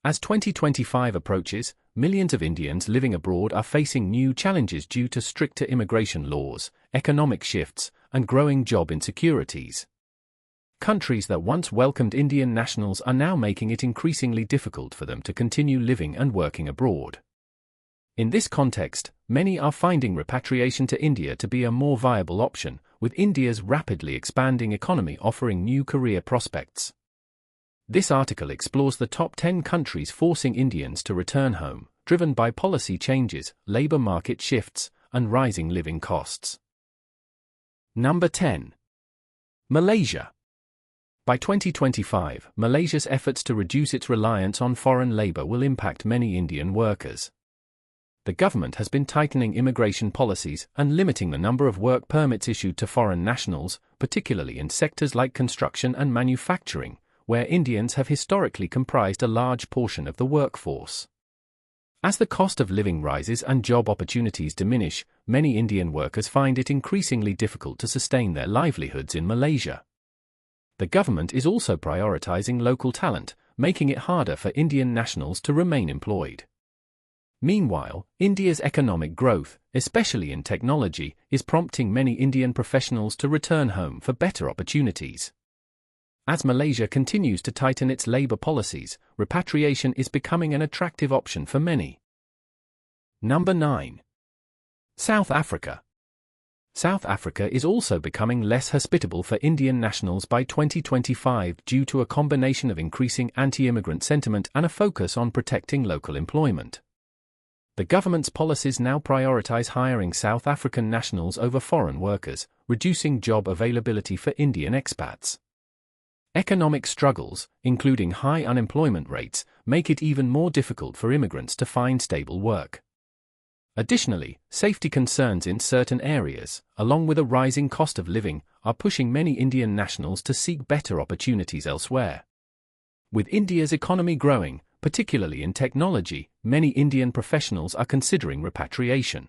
As 2025 approaches, millions of Indians living abroad are facing new challenges due to stricter immigration laws, economic shifts, and growing job insecurities. Countries that once welcomed Indian nationals are now making it increasingly difficult for them to continue living and working abroad. In this context, many are finding repatriation to India to be a more viable option, with India's rapidly expanding economy offering new career prospects. This article explores the top 10 countries forcing Indians to return home, driven by policy changes, labor market shifts, and rising living costs. Number 10. Malaysia. By 2025, Malaysia's efforts to reduce its reliance on foreign labor will impact many Indian workers. The government has been tightening immigration policies and limiting the number of work permits issued to foreign nationals, particularly in sectors like construction and manufacturing, where Indians have historically comprised a large portion of the workforce. As the cost of living rises and job opportunities diminish, many Indian workers find it increasingly difficult to sustain their livelihoods in Malaysia. The government is also prioritizing local talent, making it harder for Indian nationals to remain employed. Meanwhile, India's economic growth, especially in technology, is prompting many Indian professionals to return home for better opportunities. As Malaysia continues to tighten its labor policies, repatriation is becoming an attractive option for many. Number 9. South Africa. South Africa is also becoming less hospitable for Indian nationals by 2025 due to a combination of increasing anti-immigrant sentiment and a focus on protecting local employment. The government's policies now prioritize hiring South African nationals over foreign workers, reducing job availability for Indian expats. Economic struggles, including high unemployment rates, make it even more difficult for immigrants to find stable work. Additionally, safety concerns in certain areas, along with a rising cost of living, are pushing many Indian nationals to seek better opportunities elsewhere. With India's economy growing, particularly in technology, many Indian professionals are considering repatriation.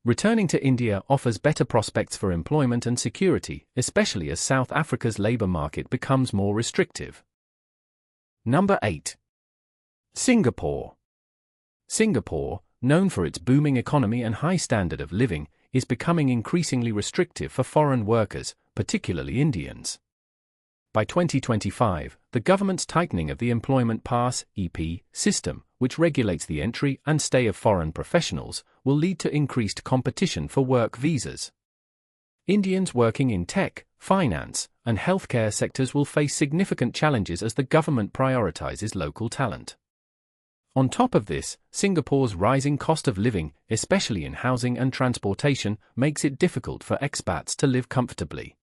Returning to India offers better prospects for employment and security, especially as South Africa's labor market becomes more restrictive. Number 8. Singapore. Singapore, known for its booming economy and high standard of living, is becoming increasingly restrictive for foreign workers, particularly Indians. By 2025, the government's tightening of the Employment Pass (EP) system, which regulates the entry and stay of foreign professionals, will lead to increased competition for work visas. Indians working in tech, finance, and healthcare sectors will face significant challenges as the government prioritizes local talent. On top of this, Singapore's rising cost of living, especially in housing and transportation, makes it difficult for expats to live comfortably.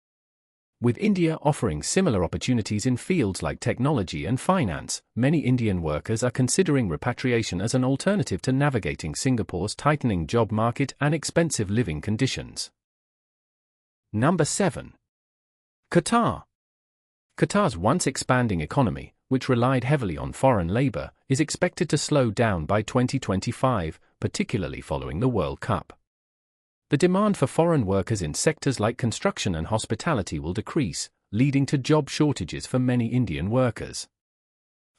With India offering similar opportunities in fields like technology and finance, many Indian workers are considering repatriation as an alternative to navigating Singapore's tightening job market and expensive living conditions. Number 7. Qatar. Qatar's once expanding economy, which relied heavily on foreign labor, is expected to slow down by 2025, particularly following the World Cup. The demand for foreign workers in sectors like construction and hospitality will decrease, leading to job shortages for many Indian workers.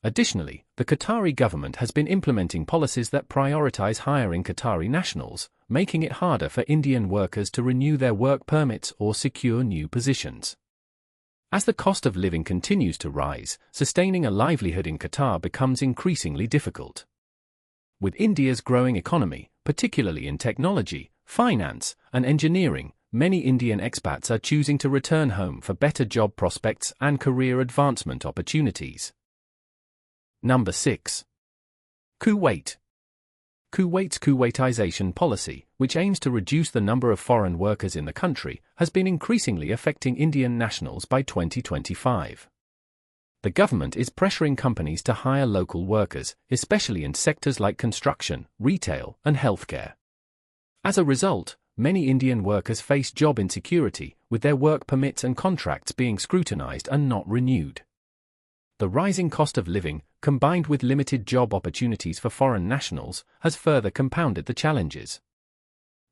Additionally, the Qatari government has been implementing policies that prioritize hiring Qatari nationals, making it harder for Indian workers to renew their work permits or secure new positions. As the cost of living continues to rise, sustaining a livelihood in Qatar becomes increasingly difficult. With India's growing economy, particularly in technology, finance, and engineering, many Indian expats are choosing to return home for better job prospects and career advancement opportunities. Number 6. Kuwait. Kuwait's Kuwaitization policy, which aims to reduce the number of foreign workers in the country, has been increasingly affecting Indian nationals by 2025. The government is pressuring companies to hire local workers, especially in sectors like construction, retail, and healthcare. As a result, many Indian workers face job insecurity, with their work permits and contracts being scrutinized and not renewed. The rising cost of living, combined with limited job opportunities for foreign nationals, has further compounded the challenges.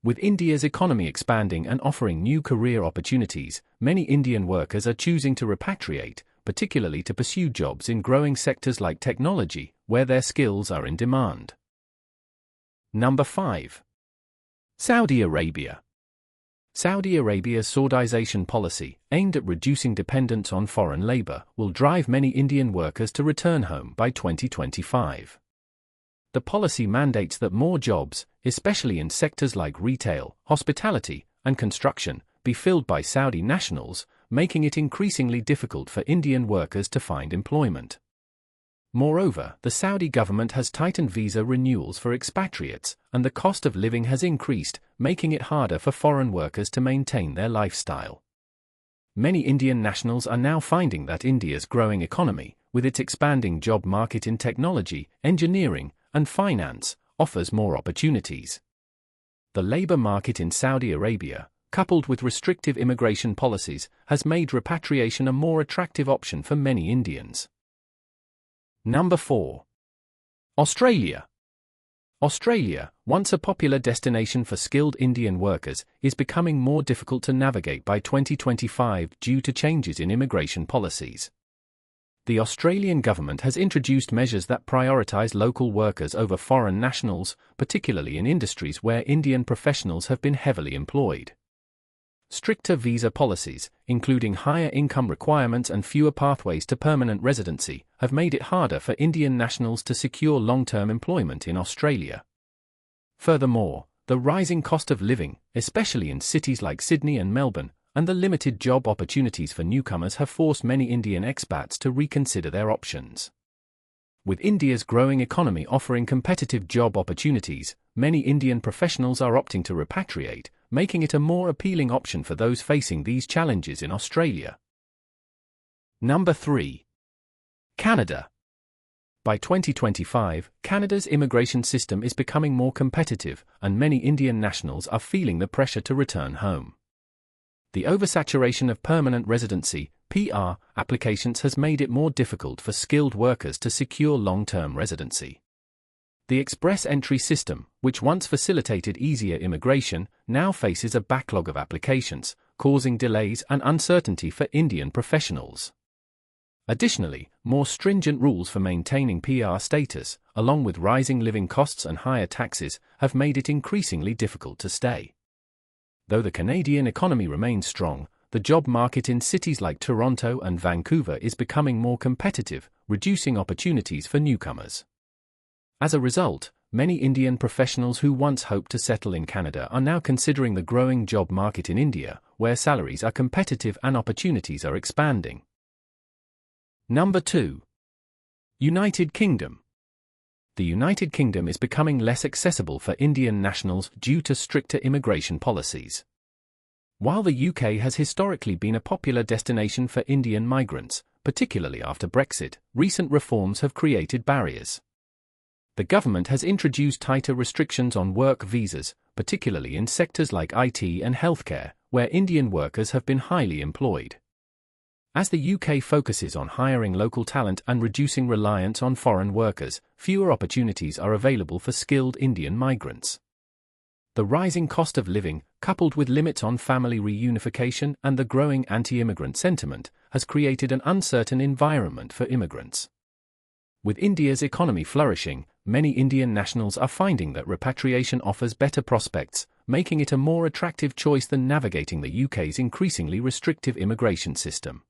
With India's economy expanding and offering new career opportunities, many Indian workers are choosing to repatriate, particularly to pursue jobs in growing sectors like technology, where their skills are in demand. Number 5. Saudi Arabia. Saudi Arabia's Saudization policy, aimed at reducing dependence on foreign labor, will drive many Indian workers to return home by 2025. The policy mandates that more jobs, especially in sectors like retail, hospitality, and construction, be filled by Saudi nationals, making it increasingly difficult for Indian workers to find employment. Moreover, the Saudi government has tightened visa renewals for expatriates, and the cost of living has increased, making it harder for foreign workers to maintain their lifestyle. Many Indian nationals are now finding that India's growing economy, with its expanding job market in technology, engineering, and finance, offers more opportunities. The labor market in Saudi Arabia, coupled with restrictive immigration policies, has made repatriation a more attractive option for many Indians. Number 4. Australia. Australia, once a popular destination for skilled Indian workers, is becoming more difficult to navigate by 2025 due to changes in immigration policies. The Australian government has introduced measures that prioritise local workers over foreign nationals, particularly in industries where Indian professionals have been heavily employed. Stricter visa policies, including higher income requirements and fewer pathways to permanent residency, have made it harder for Indian nationals to secure long-term employment in Australia. Furthermore, the rising cost of living, especially in cities like Sydney and Melbourne, and the limited job opportunities for newcomers have forced many Indian expats to reconsider their options. With India's growing economy offering competitive job opportunities, many Indian professionals are opting to repatriate, making it a more appealing option for those facing these challenges in Australia. Number 3. Canada. By 2025, Canada's immigration system is becoming more competitive, and many Indian nationals are feeling the pressure to return home. The oversaturation of permanent residency (PR) applications has made it more difficult for skilled workers to secure long-term residency. The express entry system, which once facilitated easier immigration, now faces a backlog of applications, causing delays and uncertainty for Indian professionals. Additionally, more stringent rules for maintaining PR status, along with rising living costs and higher taxes, have made it increasingly difficult to stay. Though the Canadian economy remains strong, the job market in cities like Toronto and Vancouver is becoming more competitive, reducing opportunities for newcomers. As a result, many Indian professionals who once hoped to settle in Canada are now considering the growing job market in India, where salaries are competitive and opportunities are expanding. Number 2. United Kingdom. The United Kingdom is becoming less accessible for Indian nationals due to stricter immigration policies. While the UK has historically been a popular destination for Indian migrants, particularly after Brexit, recent reforms have created barriers. The government has introduced tighter restrictions on work visas, particularly in sectors like IT and healthcare, where Indian workers have been highly employed. As the UK focuses on hiring local talent and reducing reliance on foreign workers, fewer opportunities are available for skilled Indian migrants. The rising cost of living, coupled with limits on family reunification and the growing anti-immigrant sentiment, has created an uncertain environment for immigrants. With India's economy flourishing, many Indian nationals are finding that repatriation offers better prospects, making it a more attractive choice than navigating the UK's increasingly restrictive immigration system.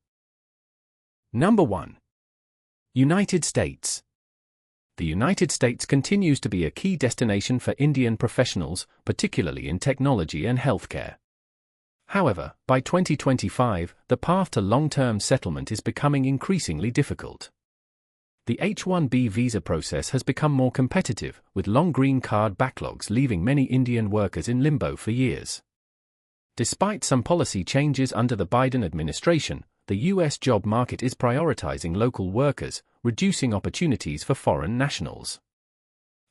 Number 1. United States. The United States continues to be a key destination for Indian professionals, particularly in technology and healthcare. However, by 2025, the path to long-term settlement is becoming increasingly difficult. The H-1B visa process has become more competitive, with long green card backlogs leaving many Indian workers in limbo for years. Despite some policy changes under the Biden administration, the U.S. job market is prioritizing local workers, reducing opportunities for foreign nationals.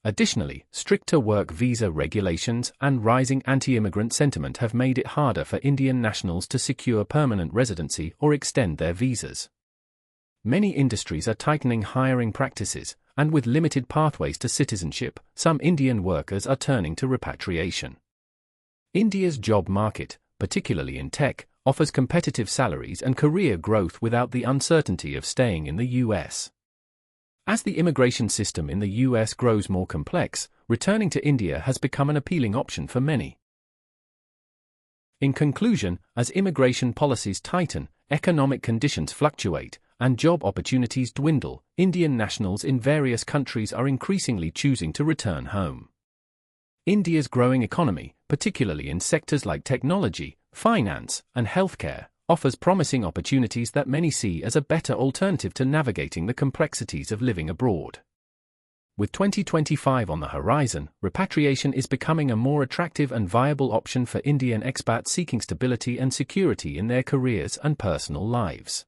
Additionally, stricter work visa regulations and rising anti-immigrant sentiment have made it harder for Indian nationals to secure permanent residency or extend their visas. Many industries are tightening hiring practices, and with limited pathways to citizenship, some Indian workers are turning to repatriation. India's job market, particularly in tech, offers competitive salaries and career growth without the uncertainty of staying in the US. As the immigration system in the US grows more complex, returning to India has become an appealing option for many. In conclusion, as immigration policies tighten, economic conditions fluctuate, and job opportunities dwindle, Indian nationals in various countries are increasingly choosing to return home. India's growing economy, particularly in sectors like technology, finance, and healthcare, offers promising opportunities that many see as a better alternative to navigating the complexities of living abroad. With 2025 on the horizon, repatriation is becoming a more attractive and viable option for Indian expats seeking stability and security in their careers and personal lives.